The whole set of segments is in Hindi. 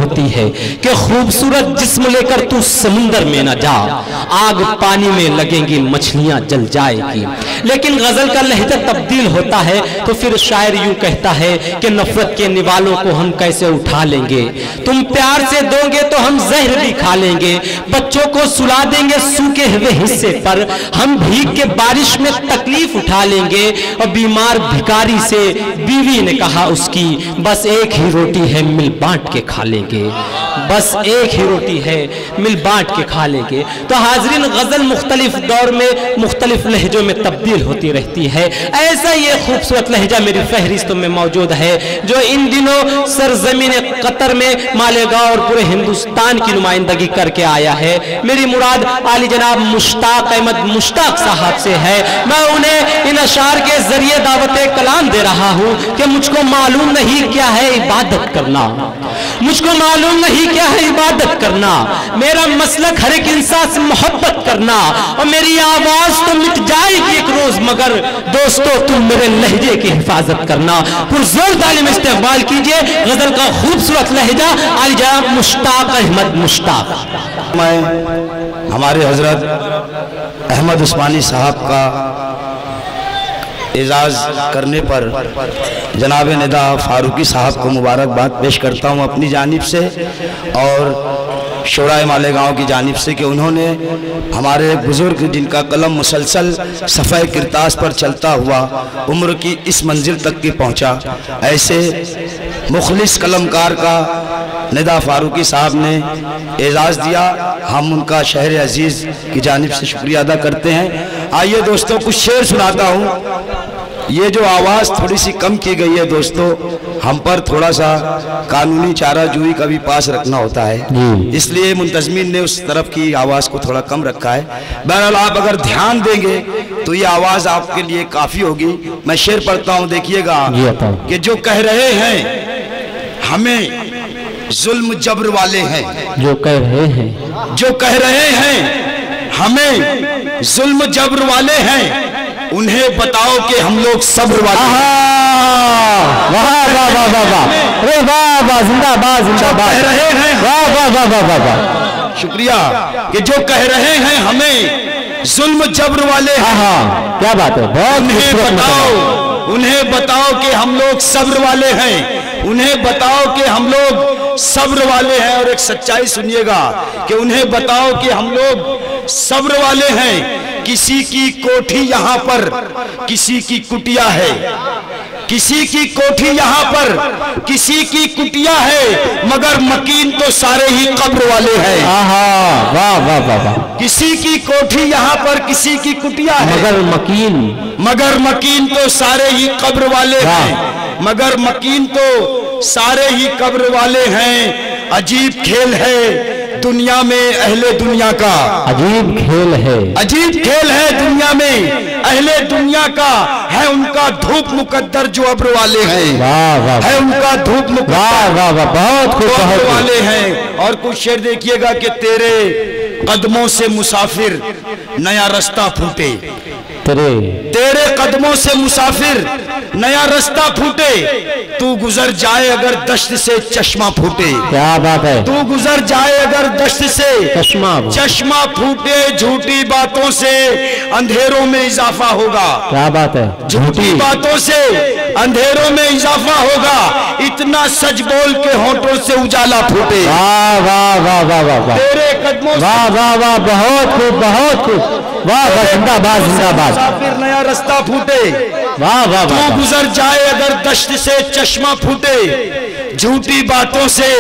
होती है कि खूबसूरत जिस्म लेकर तू समुंदर में न जा, आग पानी में लगेंगी मछलियां जल जाएगी। लेकिन गजल का लहजा तब्दील होता है तो फिर शायर यूं कहता है कि नफरत के निवालों को हम कैसे उठा लेंगे, तुम प्यार से दोगे तो हम जहर भी खा लेंगे, बच्चों को सुला देंगे सूखे हुए हिस्से पर, हम भीग के बारिश में तकलीफ उठा लेंगे। और बीमार भिखारी से बीवी ने कहा उसकी, बस एक ही रोटी है मिल बांट के खा लेंगे, बस एक ही रोटी है मिल बांट के खा लेंगे। तो हाजरीन, गजल मुख्तलिफ दौर में मुख्तलिफ लहजों में तब्दील होती रहती है। ऐसा ये खूबसूरत लहजा मेरी फहरिस्त में मौजूद है जो इन दिनों सरजमीन कतर में मालेगांव और पूरे हिंदुस्तान की नुमाइंदगी करके आया है। मेरी मुराद आली जनाब मुश्ताक अहमद मुश्ताक साहब से है। मैं उन्हें इन अशार के जरिए दावत कलाम दे रहा हूँ कि मुझको मालूम नहीं क्या है इबादत करना, मुझको मालूम नहीं क्या है इबादत करना, मेरा मसलक हर एक इंसान से मोहब्बत करना, और मेरी आवाज तो मिट जाएगी एक रोज, मगर दोस्तों तुम मेरे लहजे की हिफाजत करना। पुरजोर तालीम इस्तेमाल कीजिए गजल का खूबसूरत लहजा आली जनाब मुश्ताक अहमद मुश्ताक। मैं हमारे हजरत अहमद उस्मानी साहब का एजाज करने पर जनाब निदा फारूकी साहब को मुबारकबाद पेश करता हूँ अपनी जानिब से और शोराए मालेगांव की जानिब से कि उन्होंने हमारे बुजुर्ग जिनका कलम मुसलसल सफ़े किरतास पर चलता हुआ उम्र की इस मंजिल तक की पहुँचा, ऐसे मुखलिस कलमकार का निदा फारूकी साहब ने एजाज़ दिया। हम उनका शहर अजीज़ की जानिब से शुक्रिया अदा करते हैं। आइए दोस्तों कुछ शेर सुनाता हूँ। ये जो आवाज़ थोड़ी सी कम की गई है दोस्तों, हम पर थोड़ा सा कानूनी चाराजोई का भी पास रखना होता है, इसलिए मुंतज़मीन ने उस तरफ की आवाज़ को थोड़ा कम रखा है। बहरहाल आप अगर ध्यान देंगे तो ये आवाज़ आपके लिए काफ़ी होगी। मैं शेर पढ़ता हूँ, देखिएगा कि जो कह रहे हैं हमें जुल्म जबर वाले हैं, जो कह रहे हैं, जो कह रहे हैं हमें जुल्म जबर वाले हैं, उन्हें बताओ कि हम लोग सब्र वाले हैं। वाह वाह वाह वाह वाह, अरे वाह वाह, जिंदाबाद जिंदाबाद, कह रहे हैं, वाह वाह वाह वाह वाह वाह, शुक्रिया कि जो कह रहे हैं हमें जुल्म जबर वाले हैं, हाँ क्या बात है, बहुत उन्हें बताओ कि हम लोग सब्र वाले हैं, उन्हें बताओ कि हम लोग सब्र वाले हैं। और एक सच्चाई सुनिएगा कि उन्हें बताओ कि हम लोग सब्र वाले हैं। किसी की कोठी यहाँ पर किसी की कुटिया है, किसी की कोठी यहाँ पर किसी की कुटिया है, मगर मकीन तो सारे ही कब्र वाले हैं। वाह वाह वाह वाह, किसी की कोठी यहाँ पर किसी की कुटिया है, मगर मकीन तो सारे ही कब्र वाले हैं, मगर मकीन तो सारे ही कब्र वाले हैं। अजीब खेल है दुनिया में अहले दुनिया का, अजीब खेल है, अजीब खेल है दुनिया में अहले दुनिया का, है उनका धूप मुकद्दर जो अब्र वाले हैं। वाह वाह, है उनका धूप मुकद्दर, वाह वाह वाह, बहुत खूब, बहुत वाले हैं। और कुछ शेर देखिएगा कि तेरे कदमों से मुसाफिर नया रास्ता फूटे, तेरे कदमों से मुसाफिर नया रास्ता फूटे, तू गुजर जाए अगर दश्त से चश्मा फूटे। क्या बात है, तू गुजर जाए अगर दश्त से चश्मा फूटे, झूठी बातों से अंधेरों में इजाफा होगा। क्या बात है, झूठी बातों से अंधेरों में इजाफा होगा, इतना सच बोल के होठों से उजाला फूटे। वाह वाह वाह वाह वाह, तेरे कदमों से, वाह वाह वाह, बहुत खूब बहुत खूब, वाह वाह, जिंदाबाद जिंदाबाद, फिर नया रास्ता फूटे। वाह वाह, तू गुजर जाए अगर दश्त से चश्मा फूटे, झूठी बातों से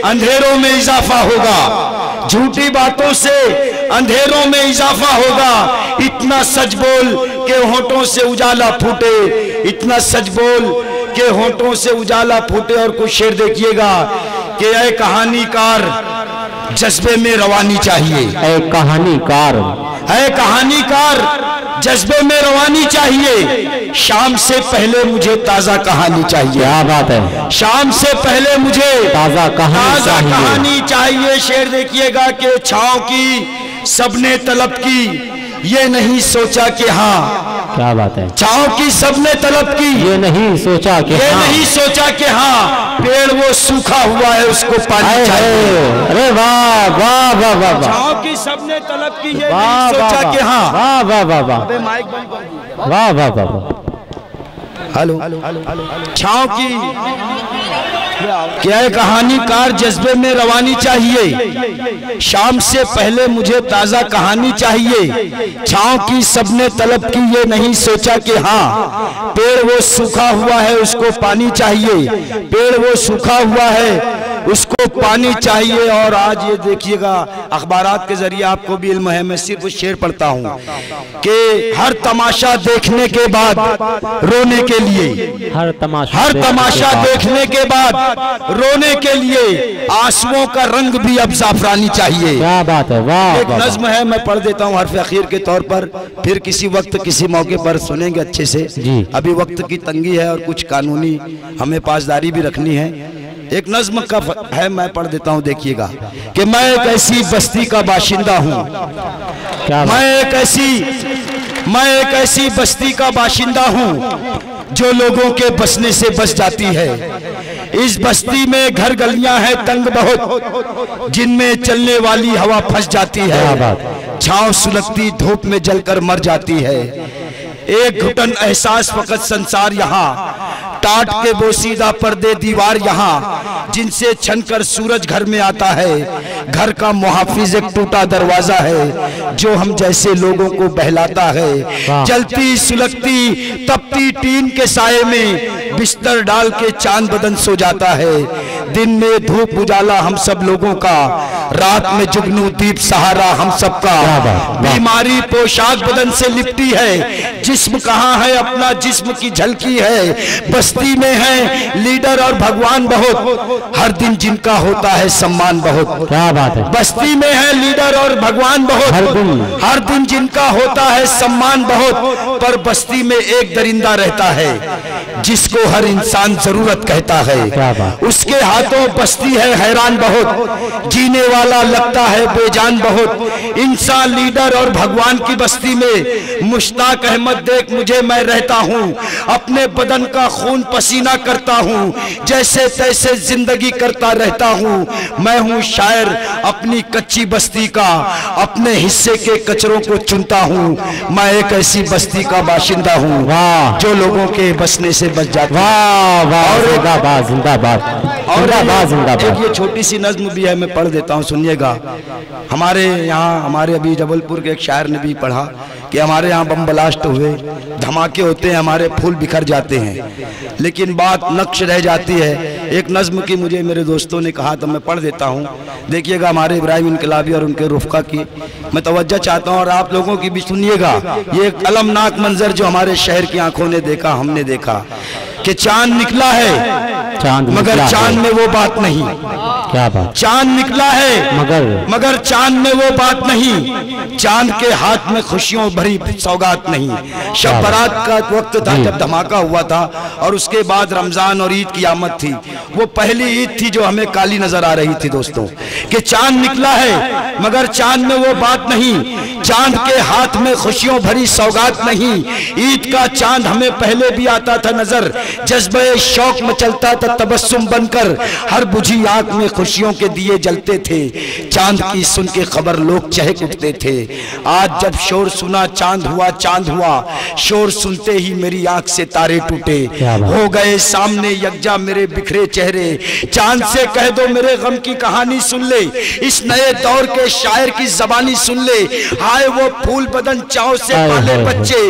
अंधेरों में इजाफा होगा, झूठी बातों से अंधेरों में इजाफा होगा, इतना सच बोल के होठों से उजाला फूटे, इतना सच बोल के होठों से उजाला फूटे। और कुछ शेर देखिएगा कि ऐ कहानीकार जज्बे में रवानी चाहिए, ऐ कहानीकार, है कहानीकार जज्बे में रवानी चाहिए, शाम से पहले मुझे ताजा कहानी चाहिए। क्या बात है, शाम से पहले मुझे ताजा कहानी चाहिए। शेर देखिएगा कि छाँव की सबने तलब की, ये नहीं सोचा कि हाँ क्या बात है। छांव की सबने तलब की, ये नहीं सोचा कि नहीं सोचा कि हाँ पेड़ वो सूखा हुआ है उसको पानी चाहिए। अरे वाह वाह वाह वाह। छांव की सबने तलब की, ये नहीं सोचा कि हाँ। वाह वाह वाह वाह। माइक बंद कर दिया। वाह वाह वाह। हेलो, छांव की क्या है कहानीकार जज्बे में रवानी चाहिए, शाम से पहले मुझे ताजा कहानी चाहिए। छांव की सबने तलब की, ये नहीं सोचा कि हाँ पेड़ वो सूखा हुआ है उसको पानी चाहिए, पेड़ वो सूखा हुआ है उसको पानी चाहिए। और आज ये देखिएगा अखबारात के जरिए आपको भी इल्म है, मैं सिर्फ शेर पढ़ता हूँ कि हर तमाशा देखने के बाद रोने के लिए, हर तमाशा देखने के बाद रोने के लिए आंसुओं का रंग भी अब जाफरानी चाहिए। क्या बात है, वाह। एक नज्म है, मैं पढ़ देता हूँ हर्फ अखीर के तौर पर, फिर किसी वक्त किसी मौके पर सुनेंगे अच्छे से। अभी वक्त की तंगी है और कुछ कानूनी हमें पासदारी भी रखनी है। एक नज्म का है, मैं पढ़ देता हूँ, देखिएगा कि मैं एक ऐसी बस्ती का बाशिंदा हूँ, मैं एक ऐसी बस्ती का बाशिंदा हूँ जो लोगों के बसने से बस जाती है। इस बस्ती में घर गलियां हैं तंग बहुत, जिनमें चलने वाली हवा फंस जाती है, छांव सुलगती धूप में जलकर मर जाती है। एक घुटन एहसास फकत संसार यहाँ, टाट के बोसीदा पर्दे दीवार यहाँ, जिनसे छनकर सूरज घर में आता है। घर का मुहाफिज एक टूटा दरवाजा है जो हम जैसे लोगों को बहलाता है। जलती सुलगती तपती टीन के साये में बिस्तर डाल के चांद बदन सो जाता है। दिन में धूप उजाला हम सब लोगों का, रात में जुगनू दीप सहारा हम सबका। बीमारी पोशाक बदन से लिपटी है, जिस्म कहाँ है अपना जिस्म की झलकी है। बस्ती में है लीडर और भगवान बहुत, हर दिन जिनका होता है सम्मान बहुत। क्या बात है। बस्ती में है लीडर और भगवान बहुत, हर दिन जिनका होता है सम्मान बहुत। पर बस्ती में एक दरिंदा रहता है जिसको हर इंसान जरूरत कहता है। उसके हाथों बस्ती है हैरान बहुत, जीने वाला लगता है बेजान बहुत। इंसान लीडर और भगवान की बस्ती में मुश्ताक अहमद देख मुझे, मैं रहता हूँ अपने बदन का खून पसीना करता हूँ, जैसे तैसे जिंदगी करता रहता हूँ। मैं हूँ शायर अपनी कच्ची बस्ती का, अपने हिस्से के कचरों को चुनता हूँ। मैं एक ऐसी बस्ती का बाशिंदा हूँ जो लोगों के बसने से बच जाता है। और जिंदाबाद जिंदाबाद जिंदाबाद जिंदाबाद। एक ये छोटी सी नज्म भी है, मैं पढ़ देता हूँ, सुनिएगा। हमारे यहाँ, हमारे अभी जबलपुर के एक शायर ने भी पढ़ा कि हमारे यहाँ बम ब्लास्ट हुए, धमाके होते हैं, हमारे फूल बिखर जाते हैं, लेकिन बात नक्श रह जाती है। एक नज्म की मुझे मेरे दोस्तों ने कहा तो मैं पढ़ देता हूँ, देखिएगा। हमारे इब्राहिम इनकलाबी और उनके रुफ़का की मैं तवज्जो चाहता हूँ और आप लोगों की भी सुनिएगा। ये एक अलमनाक मंजर जो हमारे शहर की आंखों ने देखा, हमने देखा कि चांद निकला है मगर चांद में वो बात नहीं। क्या बात। चांद निकला है मगर चांद में वो बात नहीं। चांद के हाथ में खुशियों भरी सौगात नहीं। शब बारात का वक्त था जब धमाका हुआ था और उसके बाद रमजान और ईद की आमद थी। वो पहली ईद थी जो हमें काली नजर आ रही थी दोस्तों, कि चांद निकला है मगर चांद में वो बात नहीं। चांद के हाथ में खुशियों भरी सौगात नहीं। ईद का चांद हमें पहले भी आता था नजर, जज्बे शौक में चलता था तबस्सुम बनकर, हर बुझी आंख में खुशियों के दिए जलते थे। चांद की सुन के खबर लोग चहक उठते थे। आज जब शोर सुना चांद हुआ, शोर सुनते ही मेरी आंख से तारे टूटे। हो गए सामने यकजा मेरे बिखरे चेहरे। चांद से कह दो मेरे गम की कहानी सुन ले, इस नए दौर के शायर की जबानी सुन ले। हाय वो फूल बदन चाव से पाले बच्चे,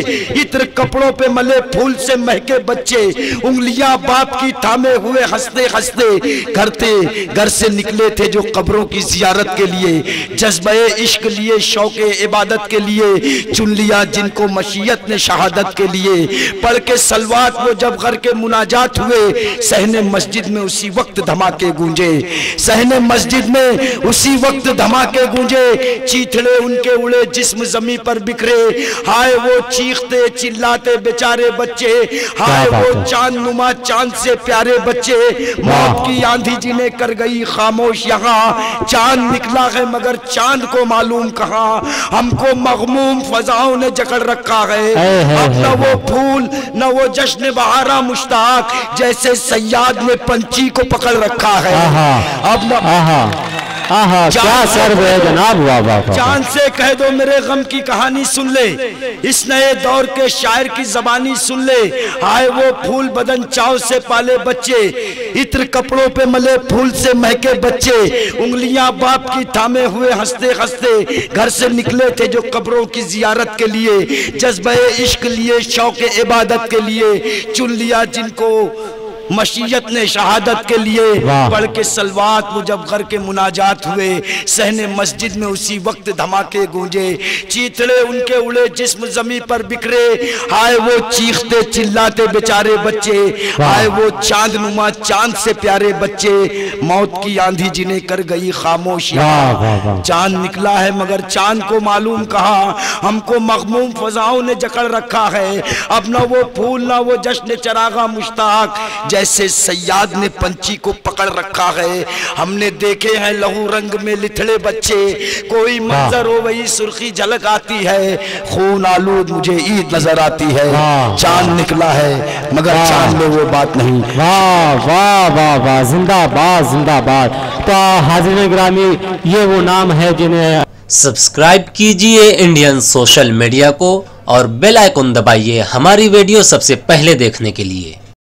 इत्र कपड़ों पे मले फूल से महके बच्चे। उंगलियां बाप की थामे हुए हंसते हंसते घर से निकले थे जो कब्रों की जियारत के लिए। जज्बे इश्क लिए शौके इबादत के लिए, चुन लिया जिनको मशीयत ने शहादत के लिए। पढ़ के सलवात वो जब घर के मुनाजात हुए, सहने मस्जिद में उसी वक्त धमाके गूंजे। सहने मस्जिद में उसी वक्त धमाके गूंजे। चीथड़े उनके उड़े जिस्म जमी पर बिखरे। हाय वो चीखते चिल्लाते बेचारे बच्चे, हाय वो चांद नुमा चांद से प्यारे बच्चे। बच्चे, मौत की आंधी जिन्हें कर गई खामोश यहाँ, चांद निकला है मगर चांद को मालूम कहाँ, हमको मगमूम फजाओं ने जकड़ रखा है। अब न वो फूल न वो जश्न बहारा मुश्ताक, जैसे सयाद ने पंछी को पकड़ रखा है। अब न क्या सर्व है जनाब, वाह वाह। चांद से कह दो मेरे गम की कहानी सुन ले, इस नए दौर के शायर की जबानी सुन ले। आए वो फूल बदन चाव से पाले बच्चे, इत्र कपड़ों पे मले फूल से महके बच्चे, उंगलियां बाप की थामे हुए हंसते हंसते घर से निकले थे जो कब्रों की जियारत के लिए, जज्बे इश्क लिए शौक़े इबादत के लिए, चुन लिया जिनको मशीयत ने शहादत के लिए। पढ़ के सलवात वो जब घर के मुनाजात हुए, सहने मस्जिद में उसी वक्त धमाके गूंजे, चीथड़े उनके उड़े जिस्म जमी पर बिखरे, आए वो चीखते चिल्लाते बेचारे बच्चे, आए वो चांद नुमा चांद से प्यारे बच्चे, मौत की आंधी जिन्हें कर गई खामोश यहाँ, चांद निकला है मगर चांद को मालूम कहाँ, हमको मगमूम फजाओं ने जकड़ रखा है। अब न वो फूल न वो जश्न चरागा मुश्ताक, जैसे सयाद ने पंछी को पकड़ रखा है। हमने देखे हैं लहू रंग में लिथड़े बच्चे, कोई मंजर हो वही सुर्खी झलक आती है, खून आलूद मुझे ईद नजर आती है। चांद निकला है मगर चांद में वो बात नहीं। वाह वाह वाह वाह, जिंदाबाद जिंदाबाद। तो हाज़िर ग्रामी, ये वो नाम है जिन्हें सब्सक्राइब कीजिए इंडियन सोशल मीडिया को और बेल आइकन दबाइए हमारी वीडियो सबसे पहले देखने के लिए।